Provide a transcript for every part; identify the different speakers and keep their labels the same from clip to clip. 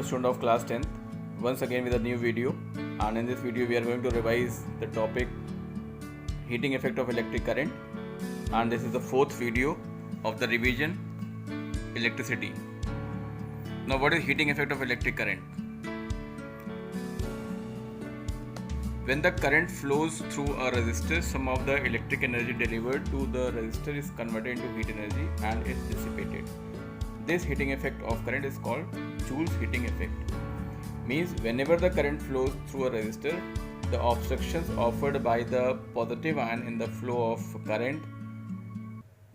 Speaker 1: student of class 10th, once again with a new video, and in this video we are going to revise the topic heating effect of electric current, and this is the fourth video of the revision electricity. Now what is heating effect of electric current? When the current flows through a resistor, some of the electric energy delivered to the resistor is converted into heat energy and is dissipated. This heating effect of current is called Joule's heating effect. Means whenever the current flows through a resistor, the obstructions offered by the positive ion in the flow of current,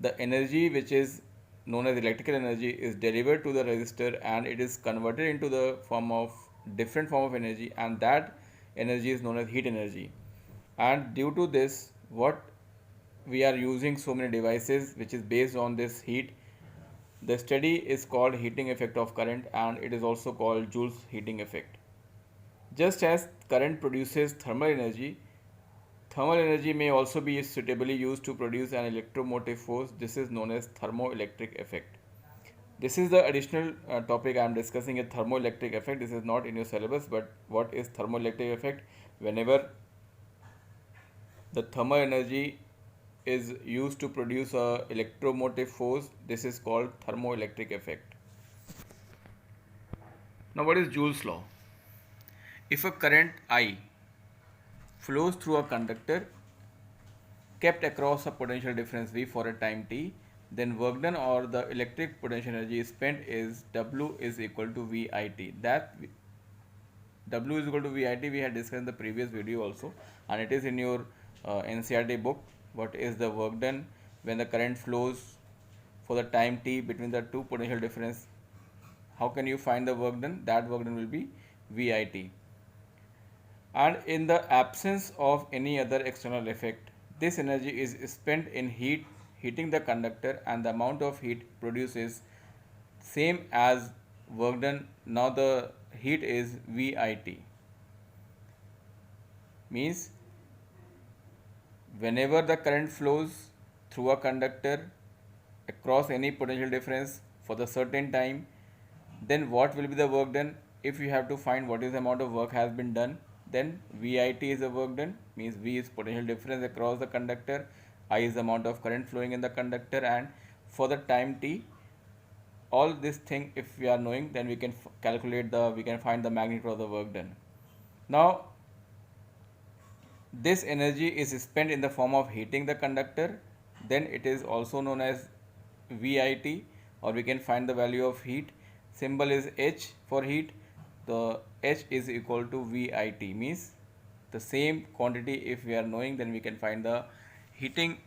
Speaker 1: the energy which is known as electrical energy is delivered to the resistor and it is converted into the different form of energy, and that energy is known as heat energy. And due to this, what we are using so many devices which is based on this heat. The study is called heating effect of current, and it is also called Joule's heating effect. Just as current produces thermal energy may also be suitably used to produce an electromotive force. This is known as thermoelectric effect. This is the additional topic I am discussing, a thermoelectric effect. This is not in your syllabus, but what is thermoelectric effect? Whenever the thermal energy is used to produce a electromotive force, this is called thermoelectric effect. Now what is Joule's law? If a current I flows through a conductor kept across a potential difference V for a time t, then work done or the electric potential energy spent is W is equal to VIT. That W is equal to VIT we had discussed in the previous video also, and it is in your NCERT book. What is the work done when the current flows for the time t between the two potential difference? How can you find the work done? That work done will be VIT. And in the absence of any other external effect, this energy is spent in heating the conductor, and the amount of heat produced is same as work done. Now the heat is VIT. Means whenever the current flows through a conductor across any potential difference for the certain time, then what will be the work done? If you have to find what is the amount of work has been done, then VIT is the work done. Means V is potential difference across the conductor, I is the amount of current flowing in the conductor, and for the time t, all this thing if we are knowing, then we can we can find the magnitude of the work done. Now this energy is spent in the form of heating the conductor, then it is also known as VIT, or we can find the value of heat. Symbol is H for heat. The H is equal to VIT, means the same quantity if we are knowing, then we can find the heating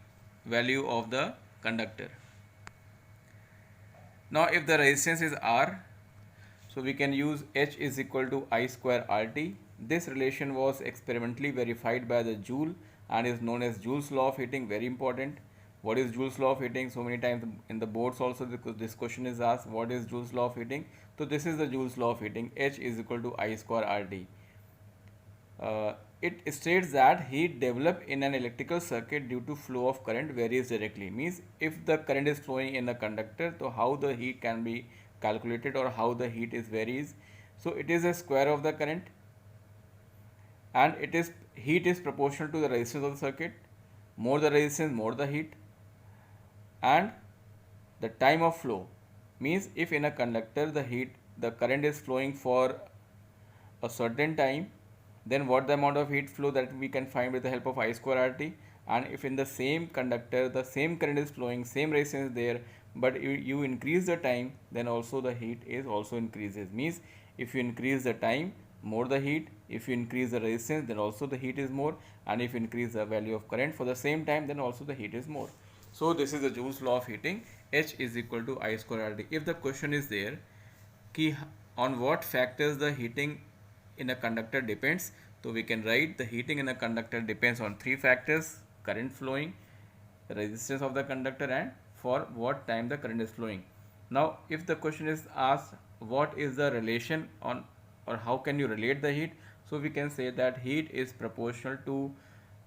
Speaker 1: value of the conductor. Now if the resistance is R, so we can use H is equal to I square RT. This relation was experimentally verified by the Joule and is known as Joule's law of heating. Very important. What is Joule's law of heating? So many times in the boards also this question is asked, what is Joule's law of heating? So this is the Joule's law of heating. H is equal to I square RT. It states that heat developed in an electrical circuit due to flow of current varies directly. Means if the current is flowing in the conductor, so how the heat can be calculated or how the heat is varies. So it is a square of the current, and heat is proportional to the resistance of the circuit. More the resistance, more the heat. And the time of flow, means if in a conductor the current is flowing for a certain time, then what the amount of heat flow that we can find with the help of I square RT. And if in the same conductor the same current is flowing, same resistance there, but you increase the time, then also the heat is also increases. Means if you increase the time, more the heat. If you increase the resistance, then also the heat is more, and if you increase the value of current for the same time, then also the heat is more. So this is the Joule's law of heating. H is equal to I square RT. If the question is there ki on what factors the heating in a conductor depends, so we can write the heating in a conductor depends on three factors: current flowing, resistance of the conductor, and for what time the current is flowing. Now if the question is asked what is the relation on, or how can you relate the heat, so we can say that heat is proportional to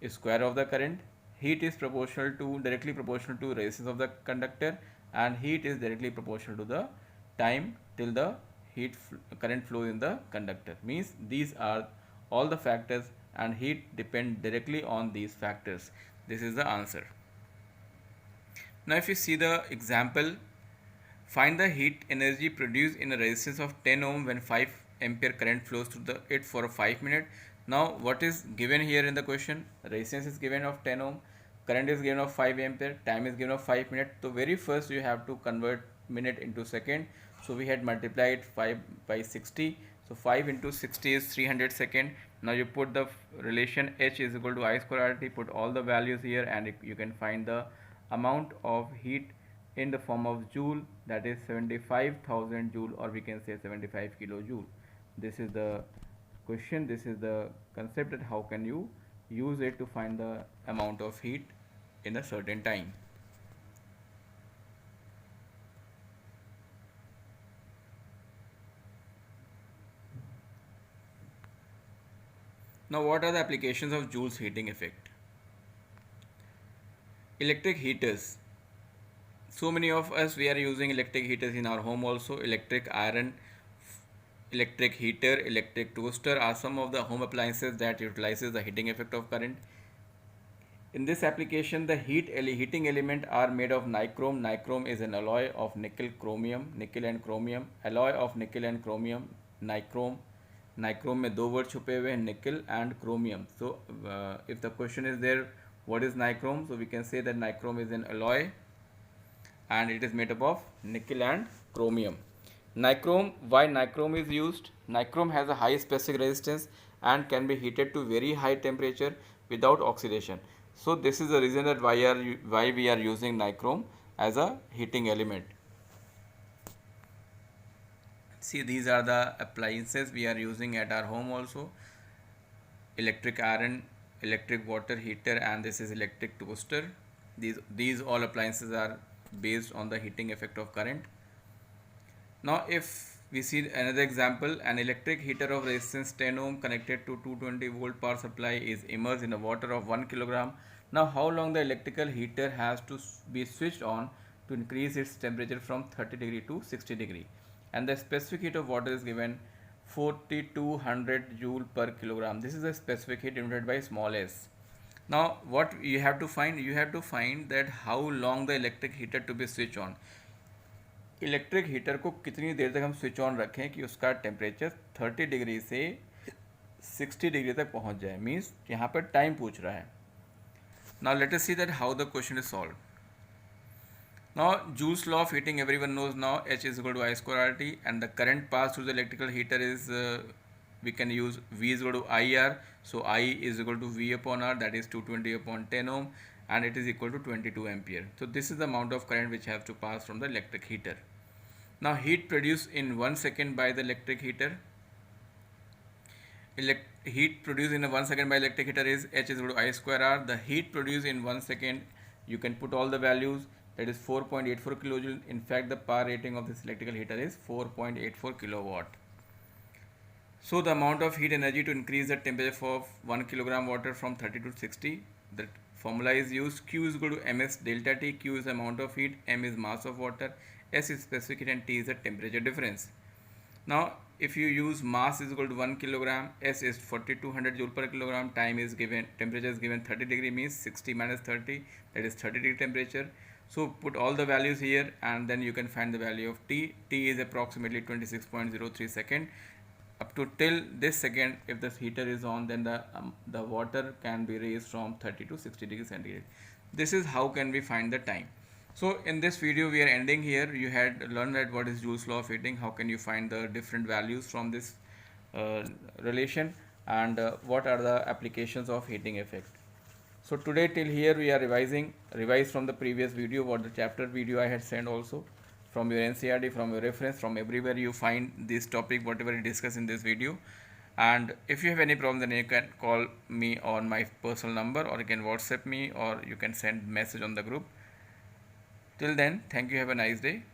Speaker 1: square of the current, heat is directly proportional to resistance of the conductor, and heat is directly proportional to the time till the current flows in the conductor. Means these are all the factors and heat depend directly on these factors. This is the answer. Now if you see the example, find the heat energy produced in a resistance of 10 ohm when 5 ampere current flows through it for 5 minutes. Now what is given here in the question? Resistance is given of 10 ohm, current is given of 5 ampere, time is given of 5 minutes. So very first you have to convert minute into second. So we had multiplied 5 by 60. So 5 into 60 is 300 second. Now you put the relation H is equal to I square RT, put all the values here and you can find the amount of heat in the form of joule, that is 75,000 joule, or we can say 75 kilojoule. This is the question, this is the concept, that how can you use it to find the amount of heat in a certain time. Now what are the applications of Joule's heating effect? Electric heaters. So many of us, we are using electric heaters in our home also. Electric iron, electric heater, electric toaster are some of the home appliances that utilizes the heating effect of current. In this application, the heating element are made of nichrome. Nichrome is an alloy of nickel and chromium. Alloy of nickel and chromium, nichrome. Nichrome में दो word छुपे हुए हैं, nickel and chromium. So if the question is there, what is nichrome? So we can say that nichrome is an alloy and it is made up of nickel and chromium. Nichrome, why nichrome is used? Nichrome has a high specific resistance and can be heated to very high temperature without oxidation. So this is the reason that why we are using nichrome as a heating element. See, these are the appliances we are using at our home also. Electric iron, electric water heater, and this is electric toaster. These all appliances are based on the heating effect of current. Now if we see another example, an electric heater of resistance 10 ohm connected to 220 volt power supply is immersed in a water of 1 kilogram. Now how long the electrical heater has to be switched on to increase its temperature from 30 degree to 60 degree, and the specific heat of water is given 4200 joule per kilogram. This is the specific heat denoted by small s. Now what you have to find? You have to find that how long the electric heater to be switched on. Electric heater को कितनी देर तक हम switch on रखें कि उसका temperature 30 degree से 60 degree तक पहुंच जाए. मीन्स यहाँ पर टाइम पूछ रहा है. Now let us see that how the question is solve. Now Joule's law of heating everyone knows now. H is equal to I square RT and the current passed through the electrical heater is we can use V is equal to IR. So I is equal to V upon R, that is 220 upon 10 ohm, and it is equal to 22 ampere. So this is the amount of current which has to pass from the electric heater. Now heat produced in 1 second by the electric heater. Heat produced in 1 second by electric heater is H is equal to I square R. The heat produced in 1 second, you can put all the values, that is 4.84 kilojoule. In fact, the power rating of this electrical heater is 4.84 kilowatt. So the amount of heat energy to increase the temperature of 1 kilogram water from 30 to 60, the formula is used. Q is equal to ms delta T. Q is the amount of heat, M is mass of water, S is specific heat, and T is the temperature difference. Now if you use mass is equal to 1 kilogram, S is 4200 joule per kilogram, time is given, temperature is given 30 degree, means 60 minus 30, that is 30 degree temperature. So put all the values here and then you can find the value of T. T is approximately 26.03 second. Up to till this second, if the heater is on, then the water can be raised from 30 to 60 degrees centigrade. This is how can we find the time. So in this video we are ending here. You had learned that what is Joule's law of heating, how can you find the different values from this relation, and what are the applications of heating effect. So today till here we are revise from the previous video, what the chapter video I had sent also. From your NCERT, from your reference, from everywhere you find this topic, whatever we discuss in this video. And if you have any problem, then you can call me on my personal number, or you can WhatsApp me, or you can send message on the group. Till then, thank you, have a nice day.